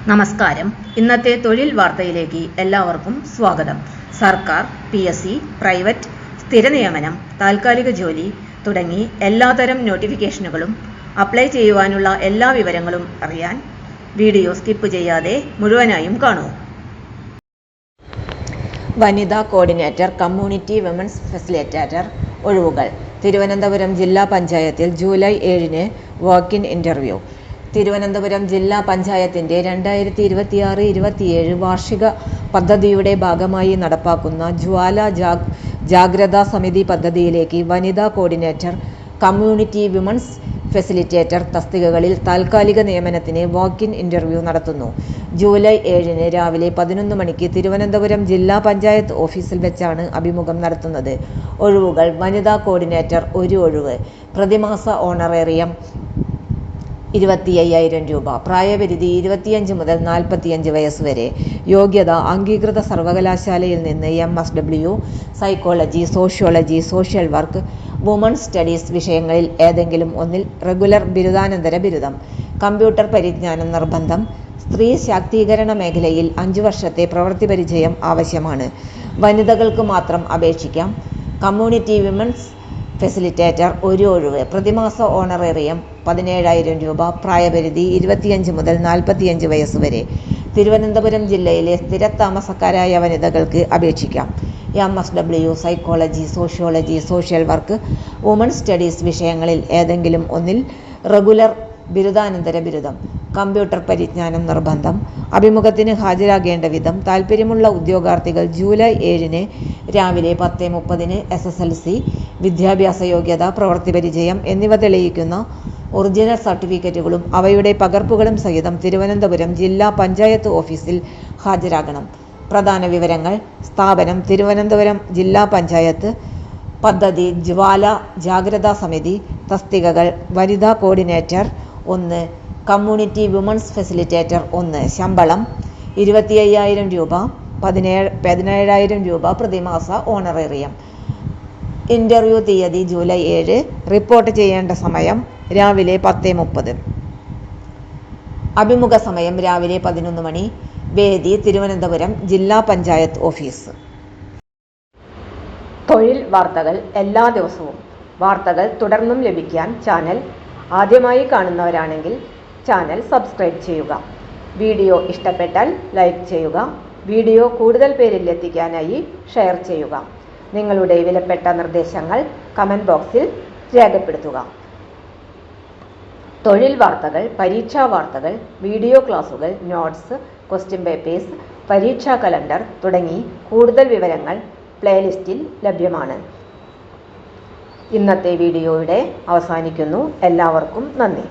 നമസ്കാരം. ഇന്നത്തെ തൊഴിൽ വാർത്തയിലേക്ക് എല്ലാവർക്കും സ്വാഗതം. സർക്കാർ, PSC, പ്രൈവറ്റ്, സ്ഥിര നിയമനം, താൽക്കാലിക ജോലി തുടങ്ങി എല്ലാതരം നോട്ടിഫിക്കേഷനുകളും അപ്ലൈ ചെയ്യുവാനുള്ള എല്ലാ വിവരങ്ങളും അറിയാൻ വീഡിയോ സ്കിപ്പ് ചെയ്യാതെ മുഴുവനായും കാണൂ. വനിതാ കോർഡിനേറ്റർ, കമ്മ്യൂണിറ്റി വിമൻസ് ഫെസിലിറ്റേറ്റർ ഒഴിവുകൾ. തിരുവനന്തപുരം ജില്ലാ പഞ്ചായത്തിൽ July 7 walk in interview. Thiruvananthapuram ജില്ലാ പഞ്ചായത്തിന്റെ 2026-27 വാർഷിക പദ്ധതിയുടെ ഭാഗമായി നടപ്പാക്കുന്ന ജ്വാല ജാഗ്രതാ സമിതി പദ്ധതിയിലേക്ക് വനിതാ കോർഡിനേറ്റർ, കമ്മ്യൂണിറ്റി വിമൻസ് ഫെസിലിറ്റേറ്റർ തസ്തികകളിൽ താൽക്കാലിക നിയമനത്തിന് വാക്ക് ഇൻ ഇന്റർവ്യൂ നടത്തുന്നു. ജൂലൈ 7 രാവിലെ 11 മണിക്ക് തിരുവനന്തപുരം ജില്ലാ പഞ്ചായത്ത് ഓഫീസിൽ വെച്ചാണ് അഭിമുഖം നടത്തുന്നത്. ഒഴിവുകൾ: വനിതാ കോർഡിനേറ്റർ 1 ഒഴിവ്. പ്രതിമാസ ഓണറേറിയം 25,000 രൂപ. പ്രായപരിധി 25 മുതൽ 45 വയസ്സ് വരെ. യോഗ്യത: അംഗീകൃത സർവകലാശാലയിൽ നിന്ന് MSW, psychology, sociology, social work, women's studies വിഷയങ്ങളിൽ ഏതെങ്കിലും ഒന്നിൽ റെഗുലർ ബിരുദാനന്തര ബിരുദം. കമ്പ്യൂട്ടർ പരിജ്ഞാനം നിർബന്ധം. സ്ത്രീ ശാക്തീകരണ മേഖലയിൽ 5 വർഷത്തെ പ്രവൃത്തി പരിചയം ആവശ്യമാണ്. വനിതകൾക്ക് മാത്രം അപേക്ഷിക്കാം. കമ്മ്യൂണിറ്റി വിമൻസ് ഫെസിലിറ്റേറ്റർ 1 ഒഴിവ്. പ്രതിമാസ ഓണറേറിയം 17,000 രൂപ. പ്രായപരിധി 25 മുതൽ 45 വയസ്സ് വരെ. തിരുവനന്തപുരം ജില്ലയിലെ സ്ഥിരതാമസക്കാരായ വനിതകൾക്ക് അപേക്ഷിക്കാം. MSW, psychology, sociology, social work, woman studies വിഷയങ്ങളിൽ ഏതെങ്കിലും ഒന്നിൽ റെഗുലർ ബിരുദാനന്തര ബിരുദം. കമ്പ്യൂട്ടർ പരിജ്ഞാനം നിർബന്ധം. അഭിമുഖത്തിന് ഹാജരാകേണ്ട വിധം: താൽപ്പര്യമുള്ള ഉദ്യോഗാർത്ഥികൾ ജൂലൈ 7 രാവിലെ 10:30 SSLC വിദ്യാഭ്യാസ യോഗ്യത, പ്രവൃത്തി പരിചയം എന്നിവ തെളിയിക്കുന്ന ഒറിജിനൽ സർട്ടിഫിക്കറ്റുകളും അവയുടെ പകർപ്പുകളും സഹിതം തിരുവനന്തപുരം ജില്ലാ പഞ്ചായത്ത് ഓഫീസിൽ ഹാജരാകണം. പ്രധാന വിവരങ്ങൾ: സ്ഥാപനം തിരുവനന്തപുരം ജില്ലാ പഞ്ചായത്ത്. പദ്ധതി ജ്വാല ജാഗ്രതാ സമിതി. തസ്തികകൾ: വനിതാ കോർഡിനേറ്റർ 1, കമ്മ്യൂണിറ്റി വിമൻസ് ഫെസിലിറ്റേറ്റർ 1. ശമ്പളം 25,000 രൂപ. 17,000 രൂപ പ്രതിമാസ ഓണറേറിയം. ഇന്റർവ്യൂ തീയതി ജൂലൈ 7. റിപ്പോർട്ട് ചെയ്യേണ്ട സമയം രാവിലെ 10:30. അഭിമുഖ സമയം രാവിലെ 11 മണി. വേദി തിരുവനന്തപുരം ജില്ലാ പഞ്ചായത്ത് ഓഫീസ്. തൊഴിൽ വാർത്തകൾ എല്ലാ ദിവസവും. വാർത്തകൾ തുടർന്നും ലഭിക്കാൻ ചാനൽ ആദ്യമായി കാണുന്നവരാണെങ്കിൽ ചാനൽ സബ്സ്ക്രൈബ് ചെയ്യുക. വീഡിയോ ഇഷ്ടപ്പെട്ടാൽ ലൈക്ക് ചെയ്യുക. വീഡിയോ കൂടുതൽ പേരിൽ എത്തിക്കാനായി ഷെയർ ചെയ്യുക. നിങ്ങളുടെ വിലപ്പെട്ട നിർദ്ദേശങ്ങൾ കമൻറ്റ് ബോക്സിൽ രേഖപ്പെടുത്തുക. തൊഴിൽ വാർത്തകൾ, പരീക്ഷാ വാർത്തകൾ, വീഡിയോ ക്ലാസുകൾ, നോട്ട്സ്, ക്വസ്റ്റ്യൻ പേപ്പേഴ്സ്, പരീക്ഷാ കലണ്ടർ തുടങ്ങി കൂടുതൽ വിവരങ്ങൾ പ്ലേലിസ്റ്റിൽ ലഭ്യമാണ്. ഇന്നത്തെ വീഡിയോയുടെ അവസാനിക്കുന്നു. എല്ലാവർക്കും നന്ദി.